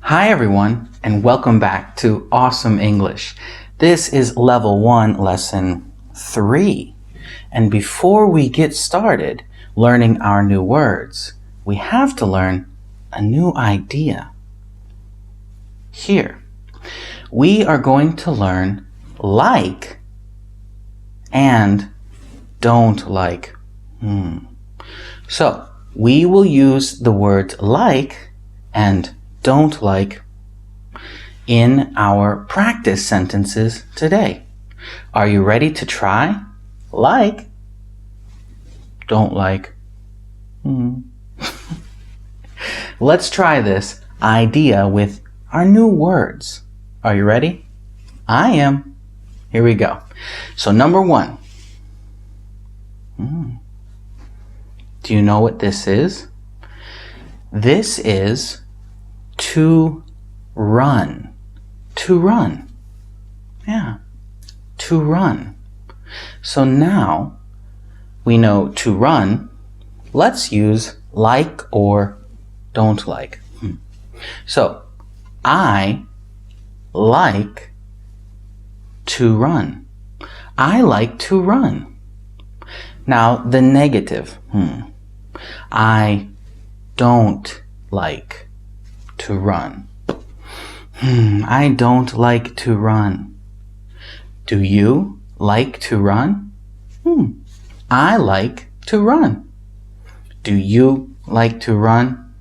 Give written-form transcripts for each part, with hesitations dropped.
Hi everyone, and welcome back to Awesome English. This is Level 1, Lesson 3. And before we get started learning our new words, we have to learn a new idea. Here, we are going to learn like and don't like. So, we will use the words like and don't like in our practice sentences today. Are you ready to try? Like, don't like. Let's try this idea with our new words. Are you ready? I am. Here we go. So number 1. Do you know what this is? This is to run. To run. Yeah. To run. So now we know to run. Let's use like or don't like. So I like to run. I like to run. Now the negative. I don't like to run. I don't like to run. Do you like to run? I like to run. Do you like to run?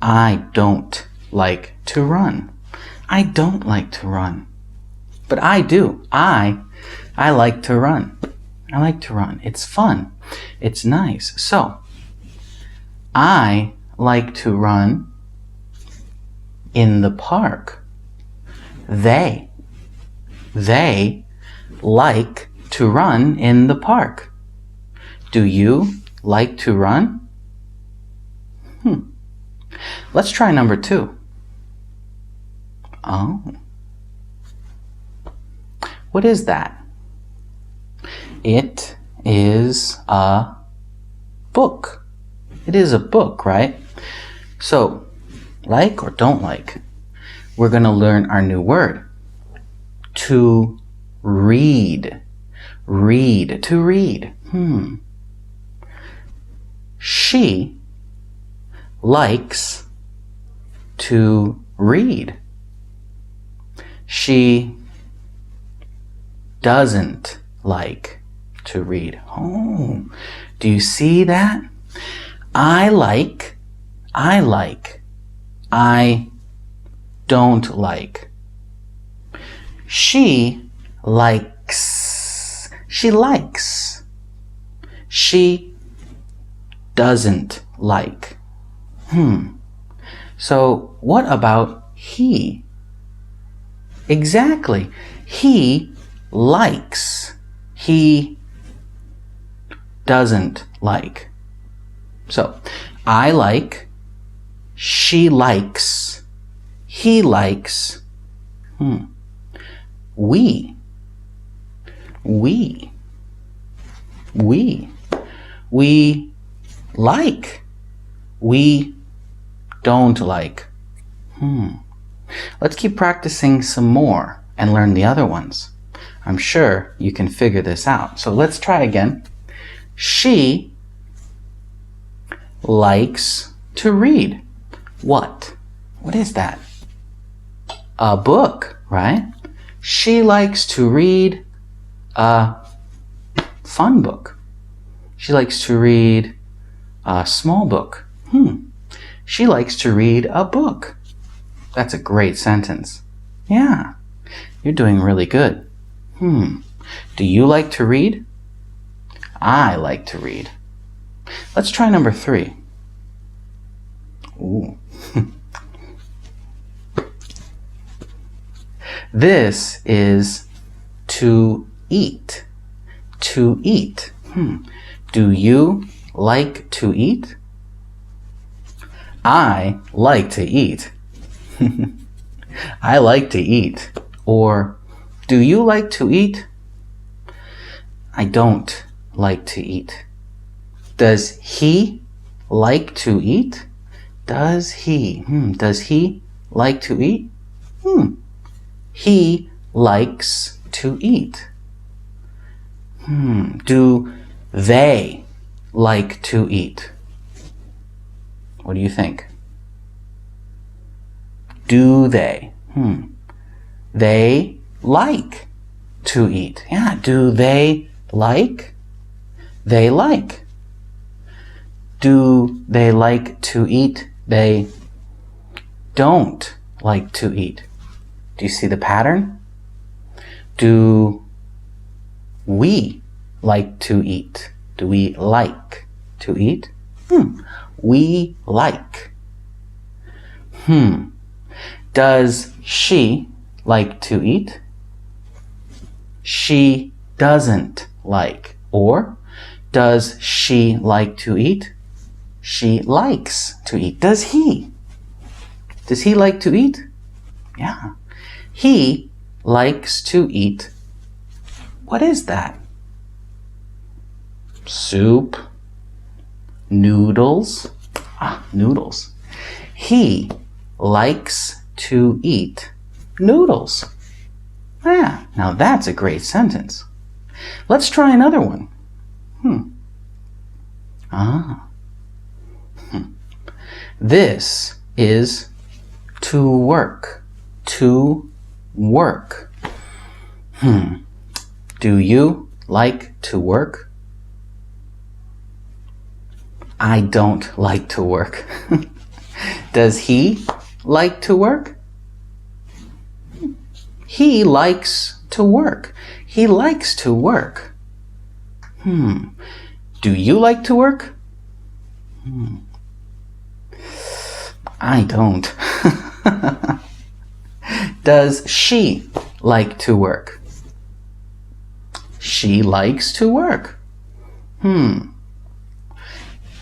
I don't like to run. I don't like to run. But I do. I like to run. I like to run. It's fun. It's nice. So, I like to run in the park. They like to run in the park. Do you like to run? Let's try number 2. Oh. What is that? It is a book. It is a book, right? So, like or don't like, we're going to learn our new word. To read. Read. To read. She likes to read. She doesn't like to read. Oh, do you see that? I like. I don't like. She likes. She likes. She doesn't like. So what about he? Exactly. He likes. He doesn't like. So, I like, she likes, he likes. We like, we don't like. Let's keep practicing some more and learn the other ones. I'm sure you can figure this out. So let's try again. She likes to read. What? What is that? A book, right? She likes to read a fun book. She likes to read a small book. She likes to read a book. That's a great sentence. Yeah, you're doing really good. Do you like to read? I like to read. Let's try number 3. Ooh. This is to eat. To eat. Do you like to eat? I like to eat. I like to eat. Or, do you like to eat? I don't like to eat. Does he like to eat? Does he? Does he like to eat? He likes to eat. Do they like to eat? What do you think? Do they? They like to eat. Yeah, do they like? They like. Do they like to eat? They don't like to eat. Do you see the pattern? Do we like to eat? Do we like to eat? We like. Does she like to eat? She doesn't like. Or does she like to eat? She likes to eat. Does he? Does he like to eat? Yeah. He likes to eat. What is that? Soup. Noodles. Noodles. He likes to eat noodles. Yeah, now that's a great sentence. Let's try another one. This is to work. To work. Do you like to work? I don't like to work. Does he like to work? He likes to work. He likes to work. Do you like to work? I don't. Does she like to work? She likes to work.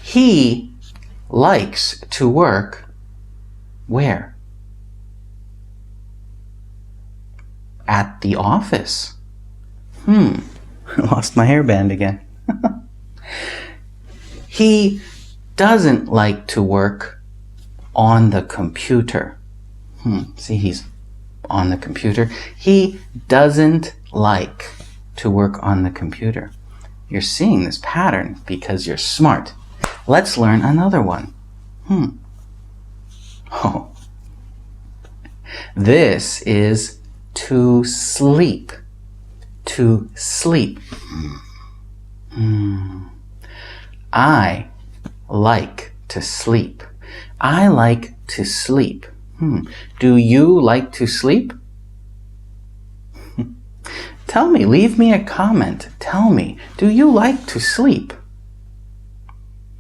He likes to work where? At the office. I lost my hairband again. He doesn't like to work on the computer. See, he's on the computer. He doesn't like to work on the computer. You're seeing this pattern because you're smart. Let's learn another one. This is to sleep. To sleep. I like to sleep. I like to sleep. Do you like to sleep? Tell me, leave me a comment. Tell me, do you like to sleep?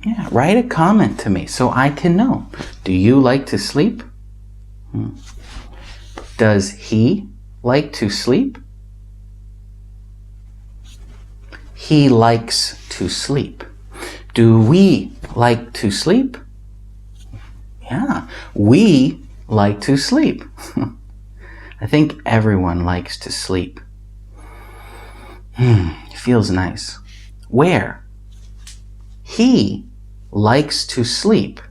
Yeah, write a comment to me so I can know. Do you like to sleep? Does he like to sleep? He likes to sleep. Do we like to sleep? Yeah, we like to sleep. I think everyone likes to sleep. It feels nice. Where? He likes to sleep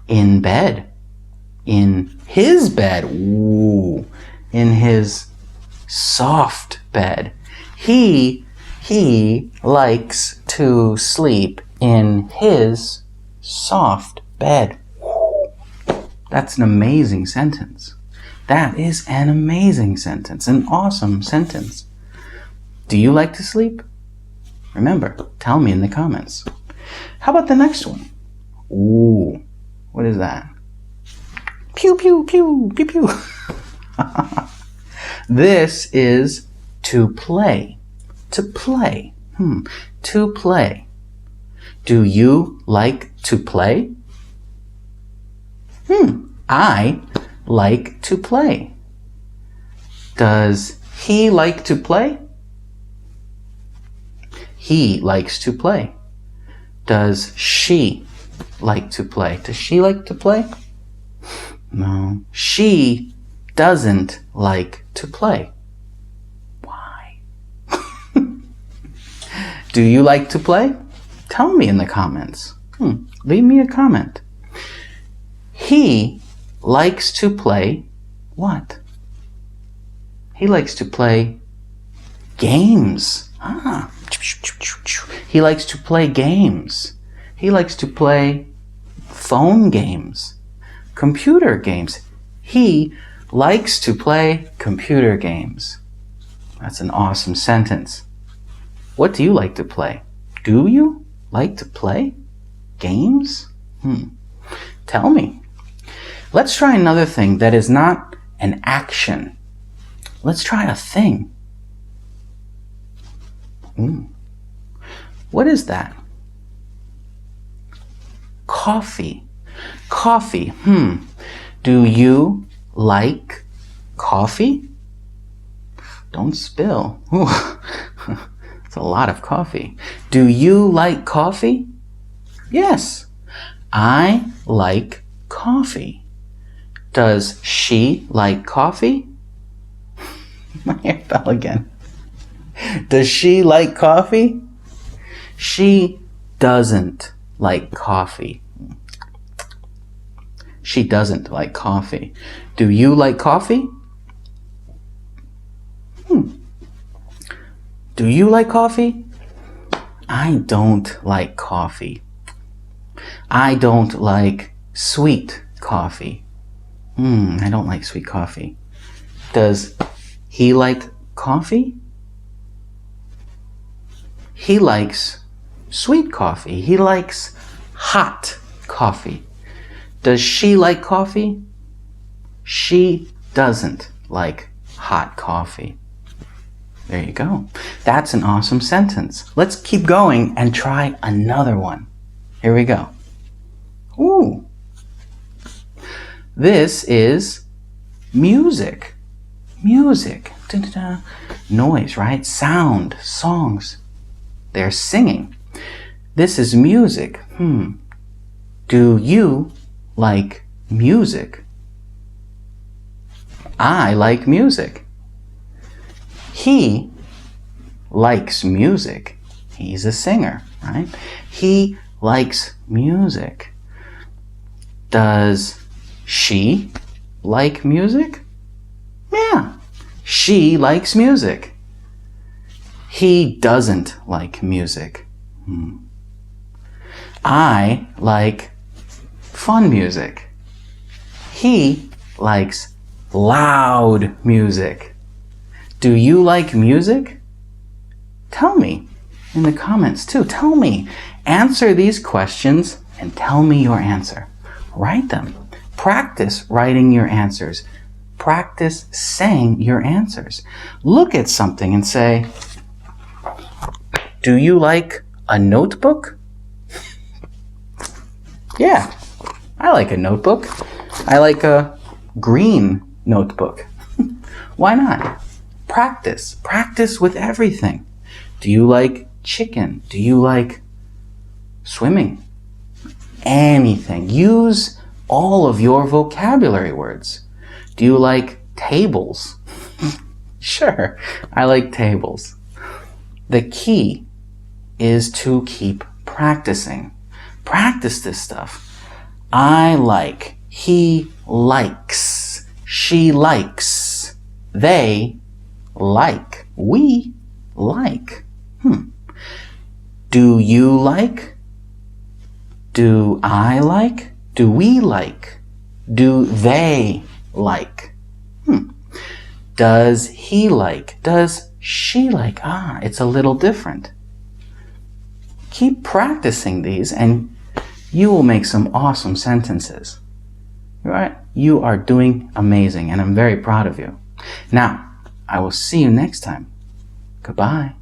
in bed. In his bed. Ooh, in his soft bed. He likes to sleep in his soft bed. That's an amazing sentence. That is an amazing sentence, an awesome sentence. Do you like to sleep? Remember, tell me in the comments. How about the next one? Ooh, what is that? Pew, pew, pew, pew, pew. This is to play. To play. To play. Do you like to play? I like to play. Does he like to play? He likes to play. Does she like to play? Does she like to play? No. She doesn't like to play. Why? Do you like to play? Tell me in the comments. Leave me a comment. He likes to play what? He likes to play games. Ah. He likes to play games. He likes to play phone games, computer games. He likes to play computer games. That's an awesome sentence. What do you like to play? Do you like to play games? Tell me. Let's try another thing that is not an action. Let's try a thing. What is that? Coffee. Coffee. Do you like coffee? Don't spill. It's a lot of coffee. Do you like coffee? Yes, I like coffee. Does she like coffee? My hair fell again. Does she like coffee? She doesn't like coffee. She doesn't like coffee. Do you like coffee? Do you like coffee? I don't like coffee. I don't like sweet coffee. I don't like sweet coffee. Does he like coffee? He likes sweet coffee. He likes hot coffee. Does she like coffee? She doesn't like hot coffee. There you go. That's an awesome sentence. Let's keep going and try another one. Here we go. Ooh. This is music. Music. Da-da-da. Noise, right? Sound, songs. They're singing. This is music. Do you like music? I like music. He likes music. He's a singer, right? He likes music. Does she like music? Yeah, she likes music. He doesn't like music. I like fun music. He likes loud music. Do you like music? Tell me in the comments too. Tell me. Answer these questions and tell me your answer. Write them. Practice writing your answers. Practice saying your answers. Look at something and say, do you like a notebook? Yeah, I like a notebook. I like a green notebook. Why not? Practice. Practice with everything. Do you like chicken? Do you like swimming? Anything. Use all of your vocabulary words. Do you like tables? Sure, I like tables. The key is to keep practicing. Practice this stuff. I like. He likes. She likes. They like. We like. Do you like? Do I like? Do we like? Do they like? Does he like? Does she like? It's a little different. Keep practicing these and you will make some awesome sentences. Right? You are doing amazing and I'm very proud of you. Now, I will see you next time. Goodbye.